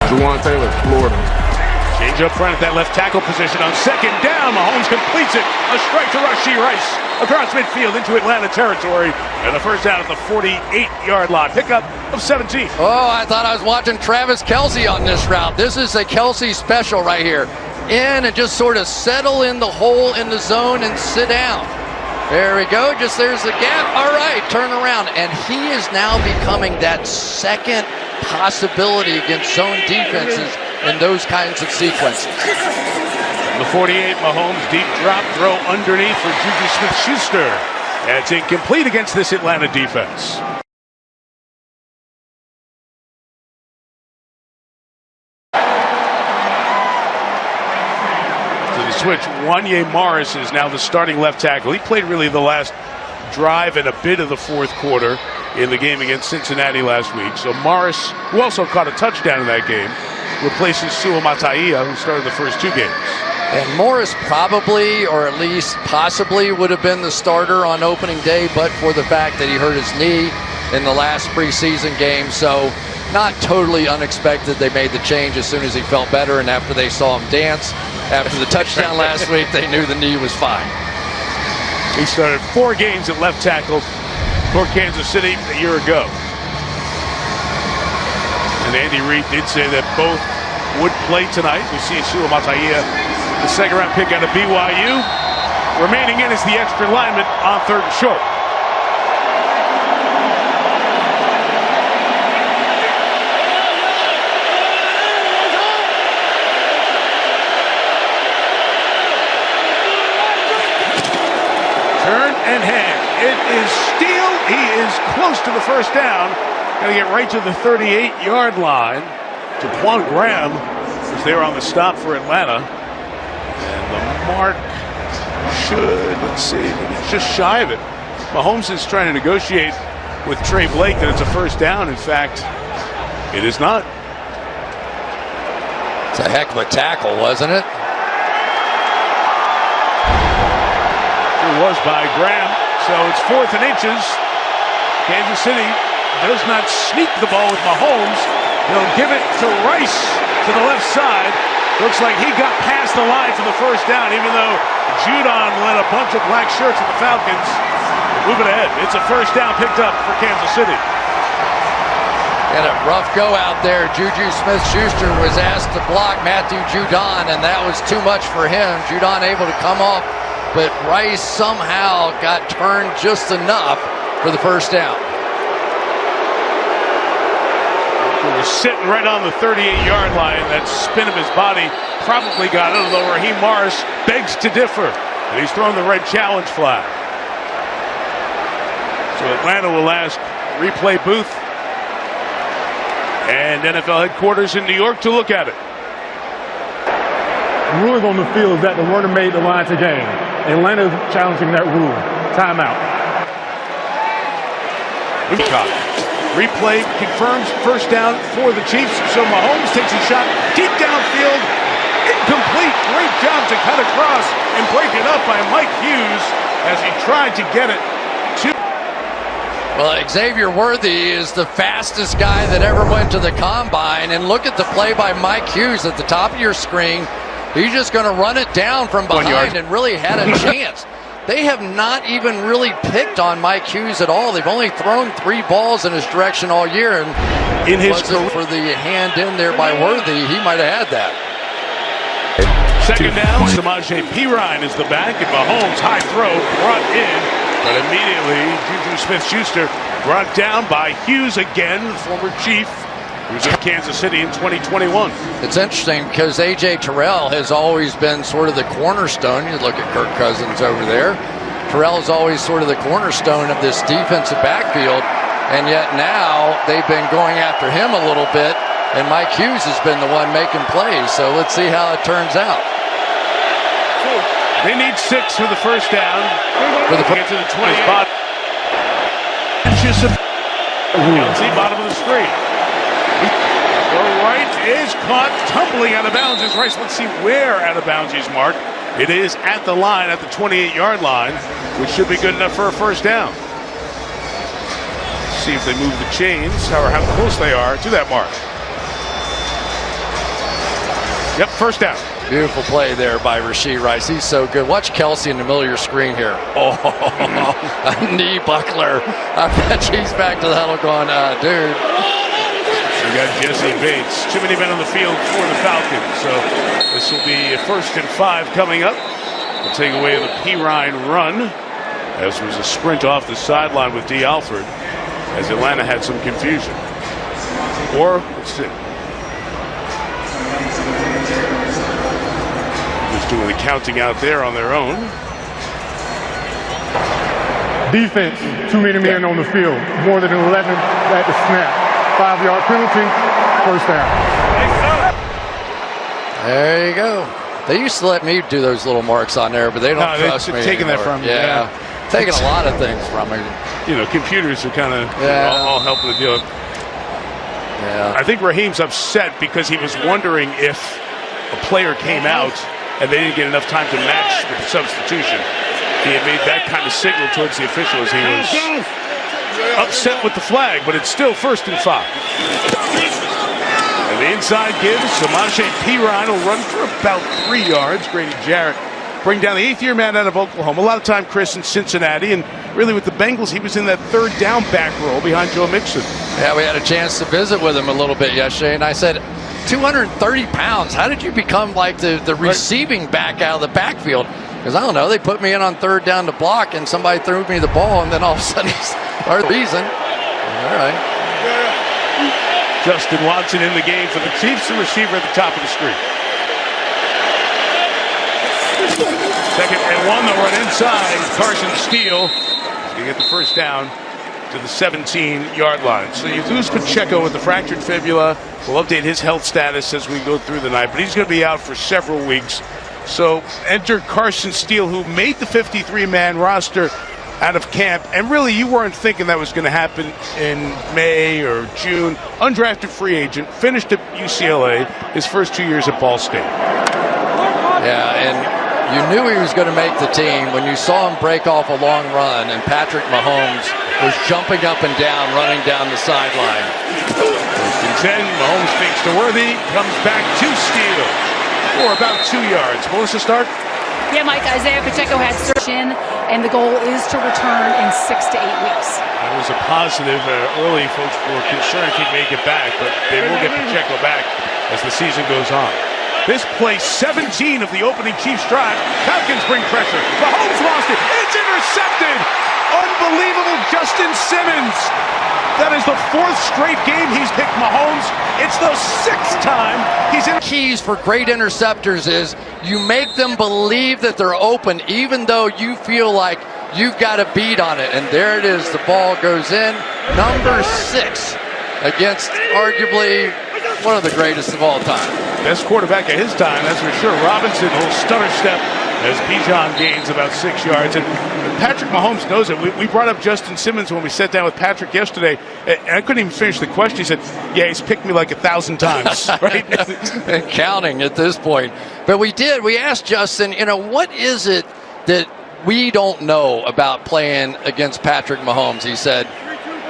Florida. Change up front at that left tackle position on second down. Mahomes completes it. A strike to Rashee Rice across midfield into Atlanta territory. And the first down at the 48-yard line. Pickup of 17. Oh, I thought I was watching Travis Kelce on this route. This is a Kelce special right here. In and just sort of settle in the hole in the zone and sit down. There we go. Just there's the gap. All right, turn around. And he is now becoming that second possibility against zone defenses in those kinds of sequences. The 48, Mahomes deep drop throw underneath for Juju Smith-Schuster. That's incomplete against this Atlanta defense. So the switch, Wanye Morris is now the starting left tackle. He played really the last drive and a bit of the fourth quarter in the game against Cincinnati last week. So Morris, who also caught a touchdown in that game, replaces Samaje, who started the first two games. And Morris probably, or at least possibly, would have been the starter on opening day, but for the fact that he hurt his knee in the last preseason game. So not totally unexpected. They made the change as soon as he felt better, and after they saw him dance after the touchdown last week, they knew the knee was fine. He started 4 games at left tackle for Kansas City a year ago. And Andy Reid did say that both would play tonight. We see Samaje, the second-round pick out of BYU. Remaining in is the extra lineman on third and short. Turn and hand. It is Steele. He is close to the first down. Going to get right to the 38-yard line. Jaquan Graham is there on the stop for Atlanta. And the mark should, let's see, it's just shy of it. Mahomes is trying to negotiate with Trey Blake that it's a first down. In fact, it is not. It's a heck of a tackle, wasn't it? It was by Graham. So it's 4th and inches. Kansas City does not sneak the ball with Mahomes. He'll give it to Rice to the left side. Looks like he got past the line for the first down, even though Judon led a bunch of black shirts with the Falcons. Moving ahead. It's a first down picked up for Kansas City. Had a rough go out there. Juju Smith-Schuster was asked to block Matthew Judon, and that was too much for him. Judon able to come off, but Rice somehow got turned just enough for the first down. He was sitting right on the 38-yard line. That spin of his body probably got it, although Raheem Morris begs to differ. And he's thrown the red challenge flag. So Atlanta will ask replay booth and NFL headquarters in New York to look at it. The ruling on the field is that the runner made the line to gain. Atlanta's challenging that rule. Timeout. Replay confirms first down for the Chiefs. So Mahomes takes a shot deep downfield. Incomplete. Great job to cut across and break it up by Mike Hughes as he tried to get it to. Well, Xavier Worthy is the fastest guy that ever went to the combine. And look at the play by Mike Hughes at the top of your screen. He's just going to run it down from behind and really had a chance. They have not even really picked on Mike Hughes at all. They've only thrown 3 balls in his direction all year. And in his career, for the hand in there by Worthy, he might have had that. Second down, Samaje Perine is the back, and Mahomes high throw brought in, but immediately Juju Smith-Schuster brought down by Hughes again, the former Chief, who's in Kansas City in 2021. It's interesting because A.J. Terrell has always been sort of the cornerstone. You look at Kirk Cousins over there. Terrell is always sort of the cornerstone of this defensive backfield, and yet now they've been going after him a little bit, and Mike Hughes has been the one making plays. So let's see how it turns out. They need 6 for the first down. For the get to the 20 spot. See bottom of the screen. The right is caught tumbling out of bounds as Rice. Let's see where out of bounds he's marked. It is at the line, at the 28-yard line, which should be good enough for a first down. See if they move the chains or how close they are to that mark. Yep, first down. Beautiful play there by Rashee Rice. He's so good. Watch Kelsey in the middle of your screen here. Oh, a knee buckler. I bet he's back to the huddle going, dude. We got Jesse Bates. Too many men on the field for the Falcons. So this will be a 1st and 5 coming up. We'll take away the Perine run. As was a sprint off the sideline with D. Alford, as Atlanta had some confusion. Or, let's see. Just doing the counting out there on their own. Defense, too many men on the field. More than 11 at the snap. 5-yard penalty, first down. There you go. They used to let me do those little marks on there, but they don't trust me taking anymore. that from you. Yeah. Taking a lot of things from me. You know, computers are kind of all helping the deal. Yeah. I think Raheem's upset because he was wondering if a player came out and they didn't get enough time to match with the substitution. He had made that kind of signal towards the official as he was upset with the flag, but it's still 1st and 5. And the inside gives. Samaje Perine will run for about 3 yards. Grady Jarrett bring down the 8th-year man out of Oklahoma. A lot of time Chris in Cincinnati, and really with the Bengals, he was in that 3rd down back role behind Joe Mixon. Yeah, we had a chance to visit with him a little bit yesterday, and I said, 230 pounds, how did you become like the receiving back out of the backfield? Because I don't know, they put me in on 3rd down to block, and somebody threw me the ball, and then all of a sudden, our reason. All right. Justin Watson in the game for the Chiefs, the receiver at the top of the screen. 2nd and 1, they'll run inside. Carson Steele is going to get the first down to the 17-yard line. So you lose Pacheco with the fractured fibula. We'll update his health status as we go through the night, but he's going to be out for several weeks. So enter Carson Steele, who made the 53-man roster out of camp, and really you weren't thinking that was going to happen in May or June. Undrafted free agent, finished at UCLA, his first 2 years at Ball State. Yeah, and you knew he was going to make the team when you saw him break off a long run, and Patrick Mahomes was jumping up and down, running down the sideline. 1st and 10, Mahomes fakes to Worthy, comes back to Steele for about 2 yards. Melissa, start? Yeah, Mike, Isaiah Pacheco had surgery, and the goal is to return in 6 to 8 weeks. That was a positive. Early folks were concerned he'd make it back, but they will get Pacheco back as the season goes on. This play 17 of the opening Chiefs drive. Falcons bring pressure. Mahomes lost it. It's intercepted. Unbelievable. Justin Simmons. That is the 4th straight game he's picked Mahomes. It's the 6th time he's in. Keys for great interceptors is you make them believe that they're open, even though you feel like you've got a beat on it. And there it is. The ball goes in. Number 6 against arguably one of the greatest of all time. Best quarterback at his time, that's for sure. Robinson will stutter step as Bijan gains about 6 yards. And Patrick Mahomes knows it. We brought up Justin Simmons when we sat down with Patrick yesterday, and I couldn't even finish the question. He said, yeah, he's picked me like 1,000 times, right? And counting at this point. But we asked Justin, what is it that we don't know about playing against Patrick Mahomes? He said,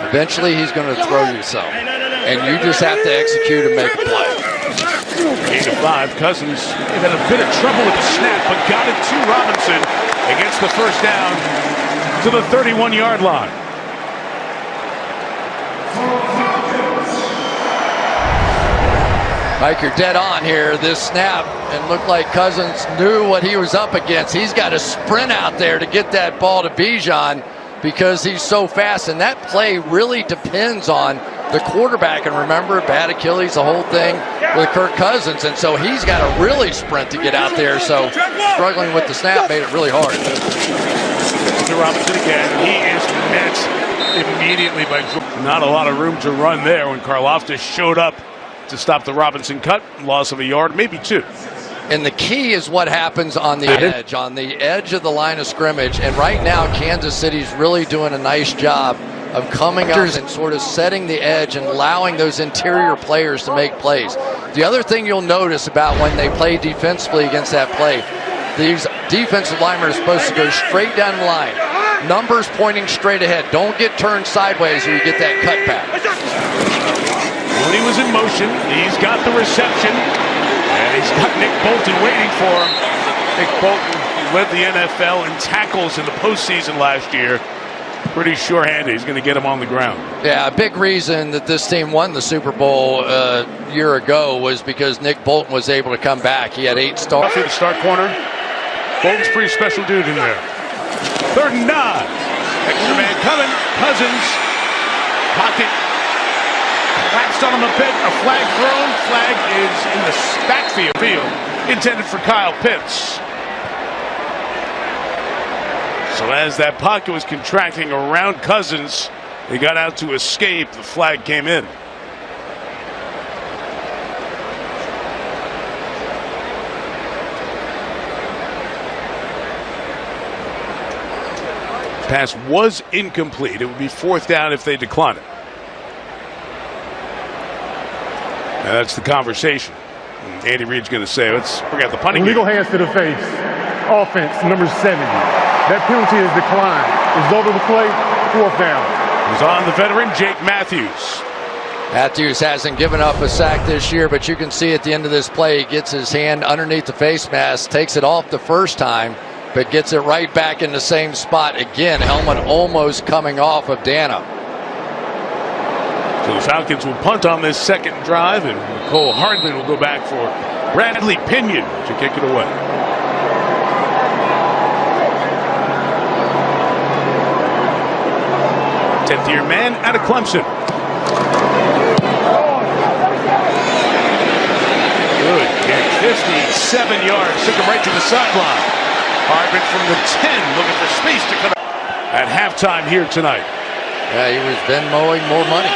eventually he's going to throw you some, and you just have to execute and make a play. 8 to 5. Cousins had a bit of trouble with the snap, but got it to Robinson and gets the first down to the 31-yard line. Mike, you're dead on here. This snap, and looked like Cousins knew what he was up against. He's got to sprint out there to get that ball to Bijan because he's so fast, and that play really depends on the quarterback. And remember, bad Achilles, the whole thing with Kirk Cousins, and so he's got to really sprint to get out there. So struggling with the snap made it really hard. To Robinson again. He is met immediately by not a lot of room to run there when Karlaftis showed up to stop the Robinson cut. Loss of a yard, maybe 2. And the key is what happens on the edge of the line of scrimmage. And right now, Kansas City's really doing a nice job of coming up and sort of setting the edge and allowing those interior players to make plays. The other thing you'll notice about when they play defensively against that play, these defensive linemen are supposed to go straight down the line. Numbers pointing straight ahead. Don't get turned sideways or you get that cutback. When he was in motion, he's got the reception. And he's got Nick Bolton waiting for him. Nick Bolton led the NFL in tackles in the postseason last year. Pretty sure-handed. He's going to get him on the ground. Yeah, a big reason that this team won the Super Bowl a year ago was because Nick Bolton was able to come back. He had 8 starts. Through the start corner. Bolton's pretty special dude in there. 3rd and 9. Extra man coming. Cousins. Pocket. Collapsed on him a bit. A flag thrown. Flag is in the backfield. Intended for Kyle Pitts. So as that pocket was contracting around Cousins, he got out to escape. The flag came in. Pass was incomplete. It would be 4th down if they decline it. Now that's the conversation. And Andy Reid's going to say, let's forget the punting. Illegal hands to the face. Offense, number 70. That penalty is declined. Result of the play, 4th down. He's on the veteran, Jake Matthews. Matthews hasn't given up a sack this year, but you can see at the end of this play, he gets his hand underneath the face mask, takes it off the first time, but gets it right back in the same spot again. Helmet almost coming off of Dana. So the Falcons will punt on this second drive, and Cole Hardman will go back for Bradley Pinion to kick it away. Tenth-year man out of Clemson. Good kick, 57 yards, took him right to the sideline. Hardman from the 10, looking for space to come out at halftime here tonight. Yeah, he was Venmoing more money.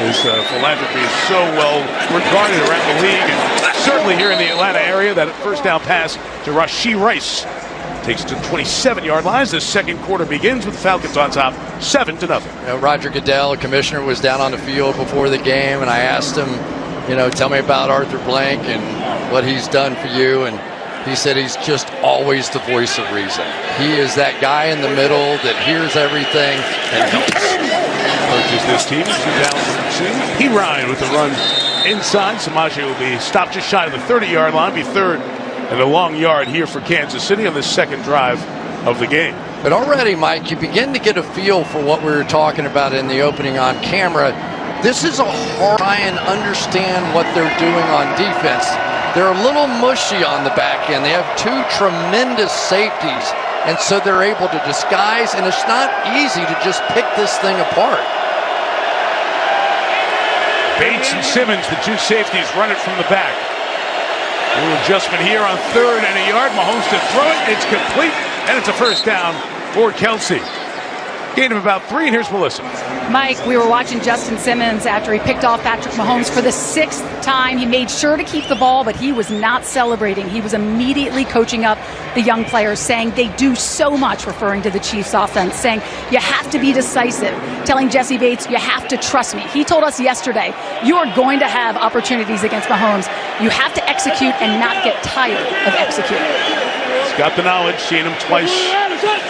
His philanthropy is so well regarded around the league, and certainly here in the Atlanta area. That first down pass to Rashee Rice takes it to the 27-yard line. The second quarter begins with the Falcons on top, 7-0. Roger Goodell, commissioner, was down on the field before the game, and I asked him, tell me about Arthur Blank and what he's done for you. And he said he's just always the voice of reason. He is that guy in the middle that hears everything and helps. Coaches this team in 2002. Perine with the run inside. Samaje will be stopped just shy of the 30-yard line, be 3rd and a long yard here for Kansas City on the second drive of the game. But already, Mike, you begin to get a feel for what we were talking about in the opening on camera. This is a hard try and understand what they're doing on defense. They're a little mushy on the back end. They have 2 tremendous safeties, and so they're able to disguise, and it's not easy to just pick this thing apart. Bates and Simmons, the 2 safeties, run it from the back. A little adjustment here on 3rd and a yard. Mahomes to throw it. It's complete, and it's a first down for Kelsey. Gain of about 3, and here's Melissa. Mike, we were watching Justin Simmons after he picked off Patrick Mahomes for the 6th time. He made sure to keep the ball, but he was not celebrating. He was immediately coaching up the young players, saying they do so much, referring to the Chiefs offense, saying you have to be decisive, telling Jesse Bates, you have to trust me. He told us yesterday, you are going to have opportunities against Mahomes. You have to execute and not get tired of executing. He's got the knowledge, seeing him twice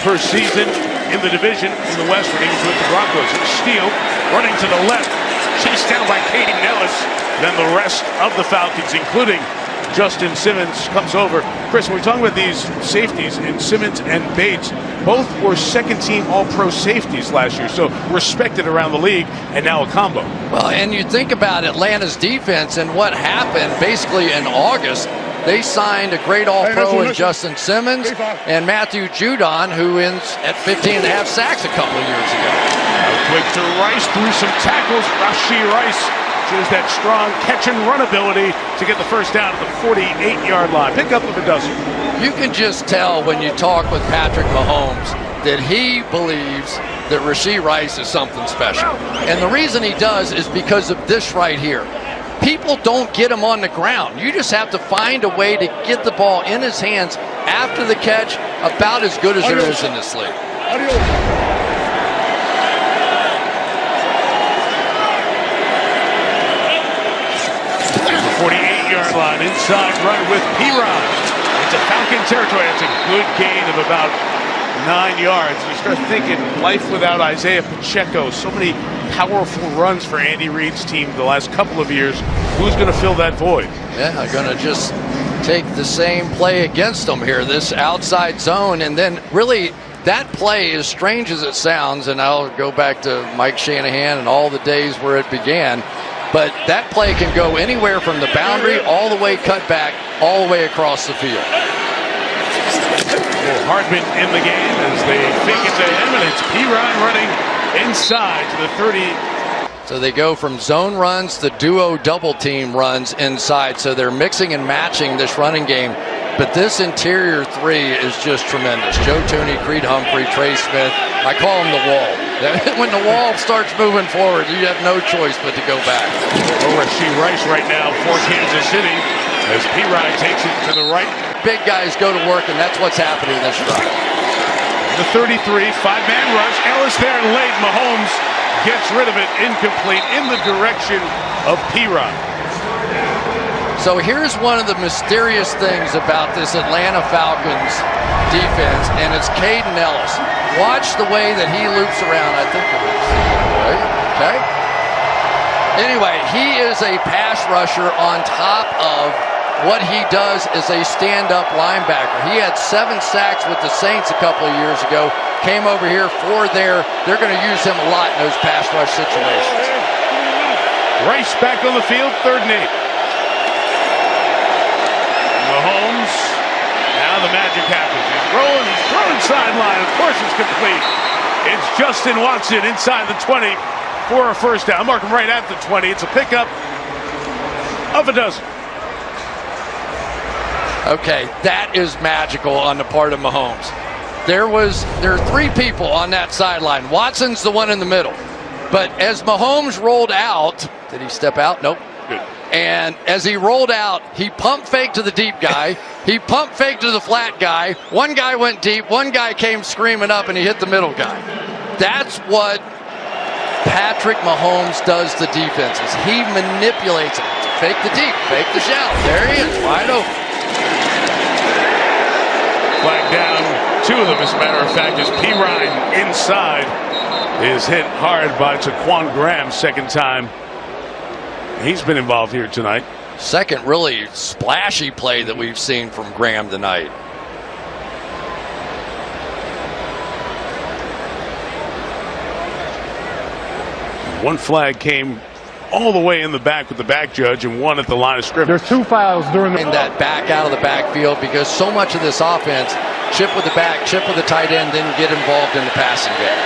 per season in the division in the West when he was with the Broncos. Steele running to the left, chased down by Kaden Ellis. Then the rest of the Falcons, including Justin Simmons, comes over. Chris, when we're talking about these safeties in Simmons and Bates, both were second-team All-Pro safeties last year, so respected around the league, and now a combo. Well, and you think about Atlanta's defense and what happened basically in August. They signed a great All-Pro in Justin Simmons and Matthew Judon, who ends at 15.5 sacks a couple of years ago. Quick to Rice, through some tackles. Rashee Rice shows that strong catch and run ability to get the first down at the 48-yard line. Pick up of a dozen. You can just tell when you talk with Patrick Mahomes that he believes that Rashee Rice is something special. And the reason he does is because of this right here. People don't get him on the ground. You just have to find a way to get the ball in his hands after the catch, about as good as there is in this league. The 48-yard line, inside run with Perine. Into Falcon territory. That's a good gain of about 9 yards. You start thinking life without Isaiah Pacheco. So many powerful runs for Andy Reid's team the last couple of years. Who's going to fill that void? Yeah, going to just take the same play against them here, this outside zone. And then really that play, as strange as it sounds, and I'll go back to Mike Shanahan and all the days where it began, but that play can go anywhere from the boundary all the way cut back, all the way across the field. Hardman in the game as they fake it to him, and it's Perine running inside to the 30. So they go from zone runs to duo double team runs inside. So they're mixing and matching this running game. But this interior three is just tremendous. Joe Tooney, Creed Humphrey, Trey Smith. I call them the wall. When the wall starts moving forward, you have no choice but to go back. Rashee Rice right now for Kansas City as Perine takes it to the right. Big guys go to work, and that's what's happening this drive. The 33, five-man rush. Ellis there late. Mahomes gets rid of it, incomplete, in the direction of Perine. So here's one of the mysterious things about this Atlanta Falcons defense, and it's Caden Ellis. Watch the way that he loops around. I think it is. Right? Okay. Anyway, he is a pass rusher on top of what he does as a stand-up linebacker. He had 7 sacks with the Saints a couple of years ago. Came over here 4 there. They're going to use him a lot in those pass rush situations. Rice back on the field, 3rd and 8. Mahomes, now the magic happens. He's rolling, he's throwing sideline. Of course it's complete. It's Justin Watson inside the 20 for a first down. Mark him right at the 20. It's a pickup of a dozen. Okay, that is magical on the part of Mahomes. There are 3 people on that sideline. Watson's the one in the middle. But as Mahomes rolled out, did he step out? Nope. Good. And as he rolled out, he pump faked to the deep guy. He pump faked to the flat guy. One guy went deep. One guy came screaming up, and he hit the middle guy. That's what Patrick Mahomes does to defenses. He manipulates it. Fake the deep, fake the shallow. There he is, wide open. Flag down, 2 of them, as a matter of fact, as Perine inside is hit hard by Taquan Graham, 2nd time he's been involved here tonight. Second really splashy play that we've seen from Graham tonight. One flag came all the way in the back with the back judge, and 1 at the line of scrimmage. There's 2 fouls during the... And that back out of the backfield, because so much of this offense, chip with the back, chip with the tight end, then get involved in the passing game.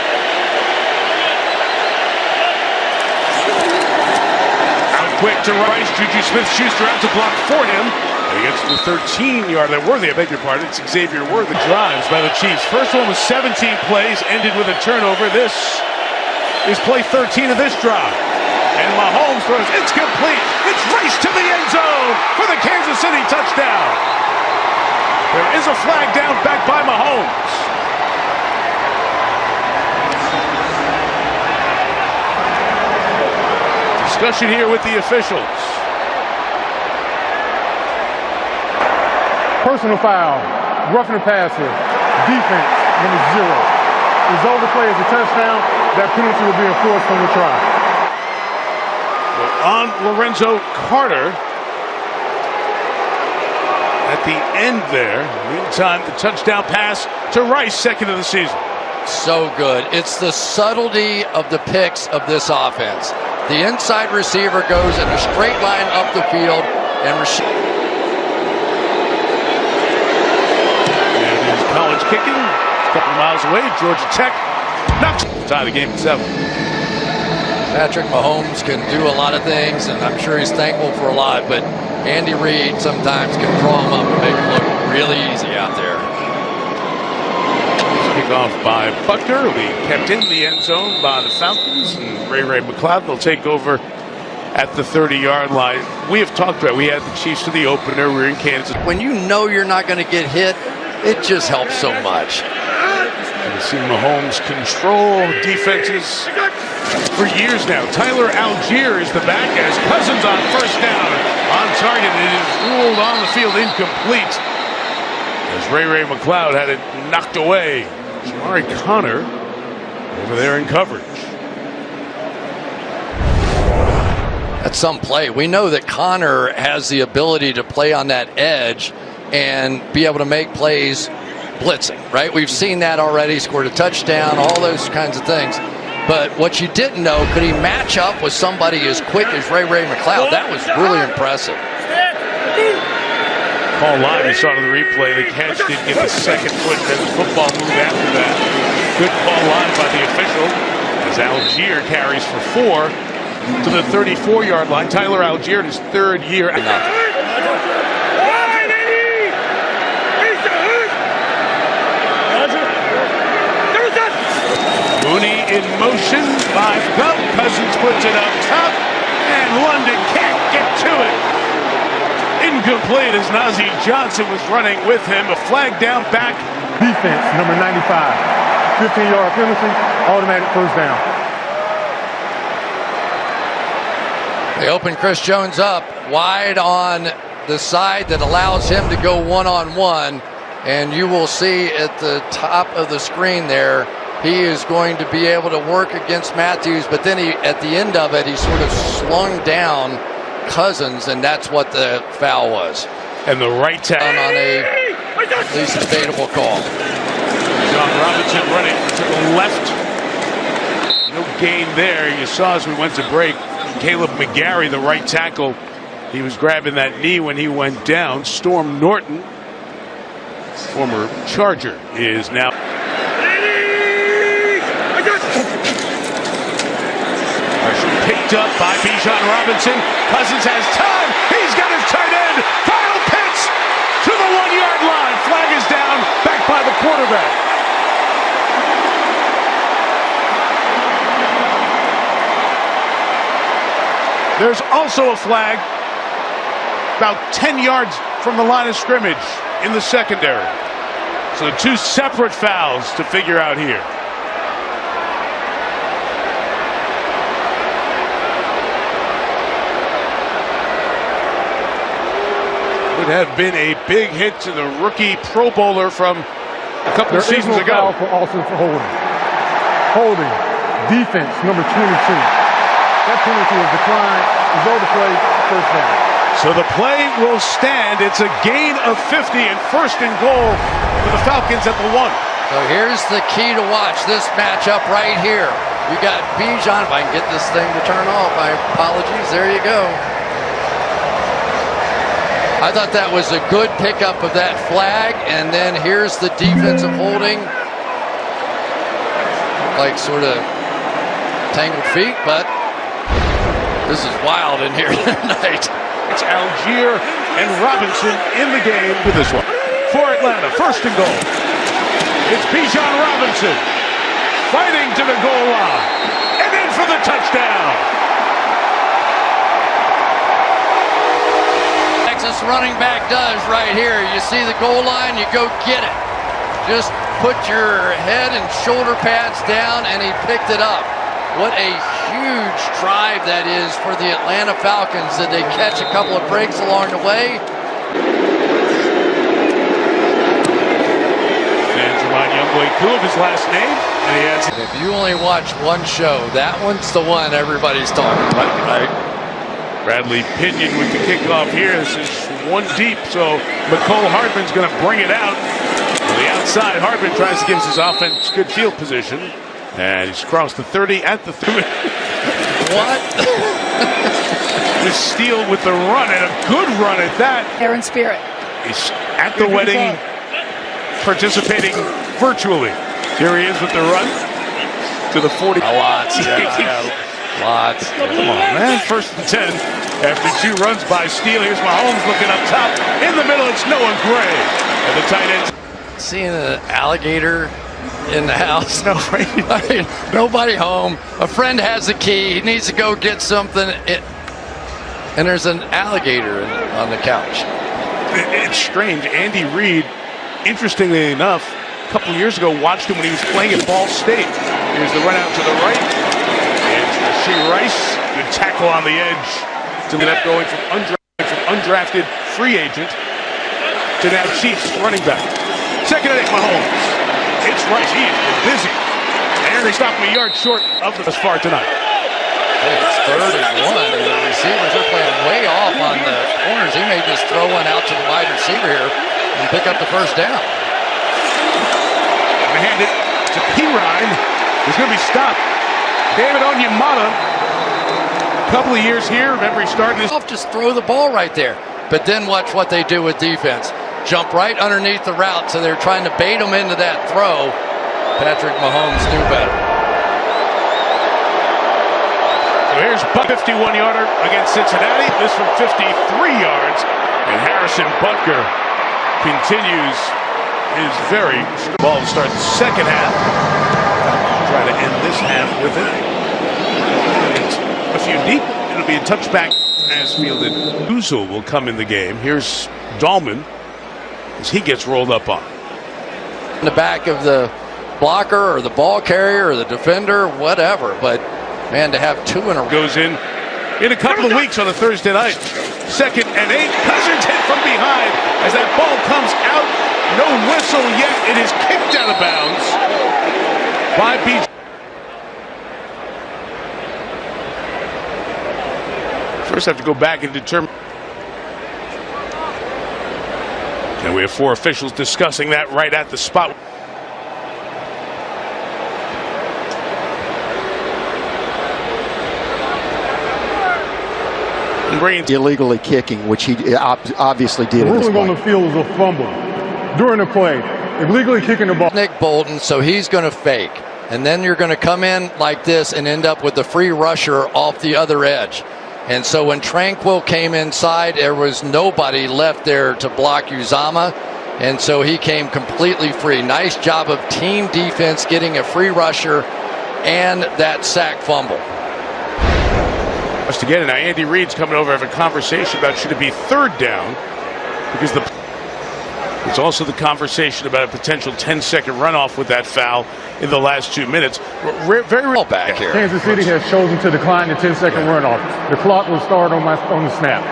Out quick to Rice. Juju Smith-Schuster out to block for him. And he gets to the 13-yard line. Worthy, I beg your pardon. It's Xavier Worthy. Drives by the Chiefs. First one was 17 plays, ended with a turnover. This is play 13 of this drive. And Mahomes throws. It's complete. It's Rice to the end zone for the Kansas City touchdown. There is a flag down back by Mahomes. Discussion here with the officials. Personal foul, roughing the passer, defense, number 0. Result of the play is a touchdown. That penalty will be enforced on the try. On Lorenzo Carter at the end there. Meantime, the touchdown pass to Rice, 2nd of the season. So good. It's the subtlety of the picks of this offense. The inside receiver goes in a straight line up the field, and it is Collins kicking. A couple miles away, Georgia Tech knocks tie the game at 7. Patrick Mahomes can do a lot of things, and I'm sure he's thankful for a lot, but Andy Reid sometimes can draw him up and make him look really easy out there. Kickoff by Buckner. Will be kept in the end zone by the Falcons, and Ray McLeod will take over at the 30-yard line. We have talked about it. We had the Chiefs to the opener. We were in Kansas. When you know you're not going to get hit, it just helps so much. We've seen Mahomes control defenses for years now. Tyler Algier is the back as Cousins on first down. On target, it is ruled on the field incomplete as Ray McLeod had it knocked away. Jamari Connor over there in coverage. at some play. We know that Connor has the ability to play on that edge and be able to make plays blitzing, right? We've seen that already, scored a touchdown, all those kinds of things. But what you didn't know, could he match up with somebody as quick as Ray McLeod? That was really impressive. Call line, you saw in the replay, the catch did get the second foot, and then the football move after that. Good call line by the official, as Algier carries for 4 to the 34-yard line. Tyler Algier in his 3rd year. Mooney in motion, 5 go. Cousins puts it up top, and London can't get to it. Incomplete as Najee Johnson was running with him. A flag down back. Defense, number 95. 15-yard penalty, automatic first down. They open Chris Jones up wide on the side that allows him to go one-on-one. And you will see at the top of the screen there, he is going to be able to work against Matthews, but then at the end of it, he sort of slung down Cousins, and that's what the foul was. And the right tackle on a at least debatable call. John Robinson running to the left. No gain there. You saw as we went to break, Caleb McGarry, the right tackle, he was grabbing that knee when he went down. Storm Norton, former Charger, is now. Picked up by Bijan Robinson. Cousins has time. He's got his tight end. Kyle Pitts to the 1-yard line. Flag is down. Back by the quarterback. There's also a flag about 10 yards from the line of scrimmage in the secondary. So 2 separate fouls to figure out here. Would have been a big hit to the rookie Pro Bowler from a couple of seasons ago. For holding. Holding. Defense, number 22. That penalty is declined. Result of play, first down. So the play will stand. It's a gain of 50 and 1st and goal for the Falcons at the 1. So here's the key to watch this matchup right here. You got Bijan. If I can get this thing to turn off, my apologies. There you go. I thought that was a good pickup of that flag, and then here's the defensive holding. Like sort of tangled feet, but this is wild in here tonight. It's Algier and Robinson in the game with this one. For Atlanta, 1st and goal. It's Bijan Robinson fighting to the goal line, and in for the touchdown. Texas running back does right here. You see the goal line, you go get it. Just put your head and shoulder pads down, and he picked it up. What a huge drive that is for the Atlanta Falcons. Did they catch a couple of breaks along the way? And Jermon Youngboy of his last name. And he has. If you only watch one show, that one's the one everybody's talking about, right? Bradley Pinion with the kickoff here. This is 1 deep, so McCole Hardman's going to bring it out. On the outside, Hardman tries to give his offense good field position. And he's crossed the 30 at the 3. What? This Steele with the run, and a good run at that. Aaron Spirit. He's at the wedding, participating virtually. Here he is with the run to the 40. Lots. Lots. Come on, man. 1st and 10 after 2 runs by Steele. Here's Mahomes looking up top. In the middle, it's Noah Gray. And the tight end. Seeing an alligator in the house. No, right? I mean, nobody home. A friend has the key. He needs to go get something. And there's an alligator on the couch. It's strange. Andy Reid, interestingly enough, a couple years ago, watched him when he was playing at Ball State. Here's the run out to the right. It's Rashee Rice. Good tackle on the edge. To end up going from undrafted free agent to now Chiefs running back. 2nd and 8, Mahomes. It's Rice. He has been busy. And they stop him a yard short of the far tonight. It's 3rd and 1, and the receivers are playing way off on the corners. He may just throw one out to the wide receiver here and pick up the first down. Gonna hand it to Perine. He's going to be stopped. David Onyemata. A couple of years here. Remember, he started his... Just throw the ball right there. But then watch what they do with defense. Jump right underneath the route, so they're trying to bait him into that throw. Patrick Mahomes knew better. So here's a 51-yarder against Cincinnati. This from 53 yards. And Harrison Butker continues his very ball to start the second half. Try to end this half with it. It's a few deep. It'll be a touchback as fielded. Uzel will come in the game. Here's Dahlman as he gets rolled up on. In the back of the blocker or the ball carrier or the defender, whatever. But, man, to have 2 in a row. Goes in a couple of weeks on a Thursday night. 2nd and 8. Cousins hit from behind as that ball comes out. No whistle yet. It is kicked out of bounds by B. First have to go back and determine. And we have 4 officials discussing that right at the spot. Illegally kicking, which he obviously did. The ruling on the field was a fumble during the play. Illegally kicking the ball. Nick Bolton, so he's going to fake. And then you're going to come in like this and end up with the free rusher off the other edge. And so when Tranquil came inside, there was nobody left there to block Uzama. And so he came completely free. Nice job of team defense getting a free rusher and that sack fumble. Again, now Andy Reid's coming over to have a conversation about should it be 3rd down, because it's also the conversation about a potential 10-second runoff with that foul in the last 2 minutes. Very back here. Kansas City has chosen to decline the 10-second runoff. The clock will start on the snap.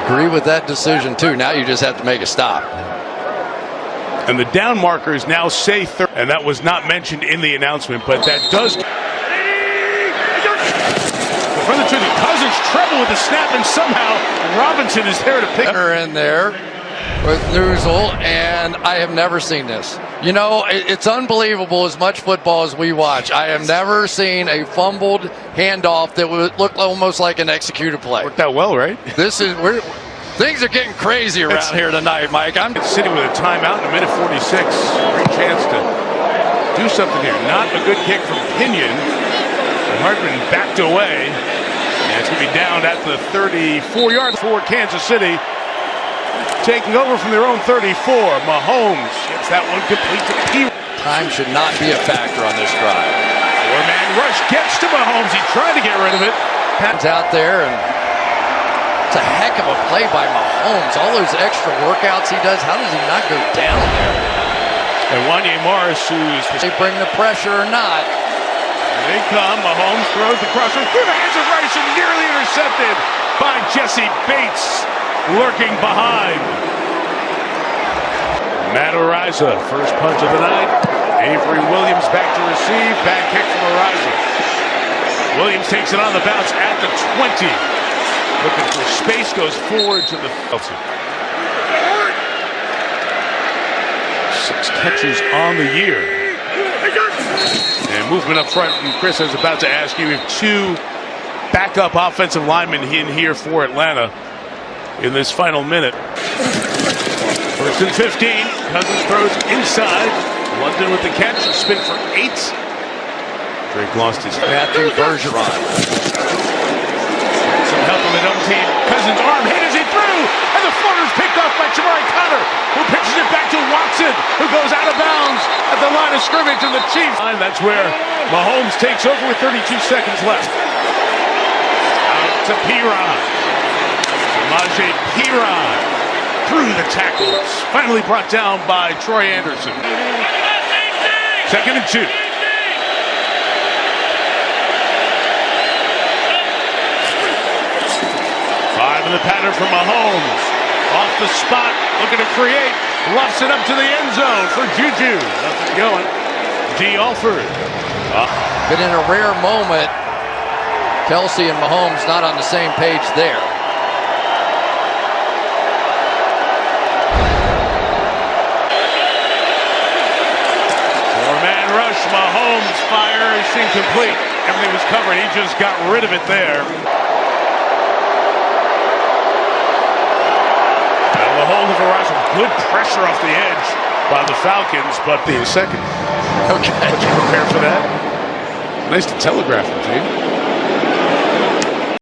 Agree with that decision too. Now you just have to make a stop. And the down markers now say 3rd, and that was not mentioned in the announcement, but that does. From the truth, Cousins treble with the snap, and somehow Robinson is there to pick up. In there with Newsel, and I have never seen this. You know, it's unbelievable as much football as we watch. I have never seen a fumbled handoff that would look almost like an executed play. Worked out well, right? Things are getting crazy around here tonight, Mike. I'm sitting with a timeout in a minute 46. Great chance to do something here. Not a good kick from Pinion. And Hartman backed away. And it's going to be down at the 34-yard for Kansas City. Taking over from their own 34. Mahomes gets that one complete to Perine. Time should not be a factor on this drive. 4-man rush gets to Mahomes. He tried to get rid of it. Pat's out there, and it's a heck of a play by Mahomes. All those extra workouts he does, how does he not go down there? And Wanye Morris, who's... They bring the pressure or not. Here they come. Mahomes throws the crosser through the hands of Rice and nearly intercepted by Jesse Bates, lurking behind. Matt Ariza, first punch of the night. Avery Williams back to receive. Bad kick from Ariza. Williams takes it on the bounce at the 20. Looking for space, goes forward to the 6 catches on the year. And movement up front, and Chris, I was about to ask you, we have 2 backup offensive linemen in here for Atlanta in this final minute. 1st and 15. Cousins throws inside. London with the catch. Spin for 8. Drake lost his... Matthew Bergeron. Some help on the double team. Cousins' arm hit as he threw, and the floater's picked off by Jabari Connor, who pitches it back to Watson, who goes out of bounds at the line of scrimmage, and the Chiefs. That's where Mahomes takes over with 32 seconds left. Out to Perine. Samaje Perine through the tackles. Finally brought down by Troy Anderson. 2nd and 2. In the pattern from Mahomes. Off the spot, looking to create. Lofts it up to the end zone for Juju. Nothing going. D. Alford. But in a rare moment, Kelsey and Mahomes not on the same page there. Four-man rush. Mahomes fires incomplete. Everything was covered. He just got rid of it there. And the hold of Rashee. Good pressure off the edge by the Falcons, but the second. Okay. But you prepare for that. Nice to telegraph it, Gene.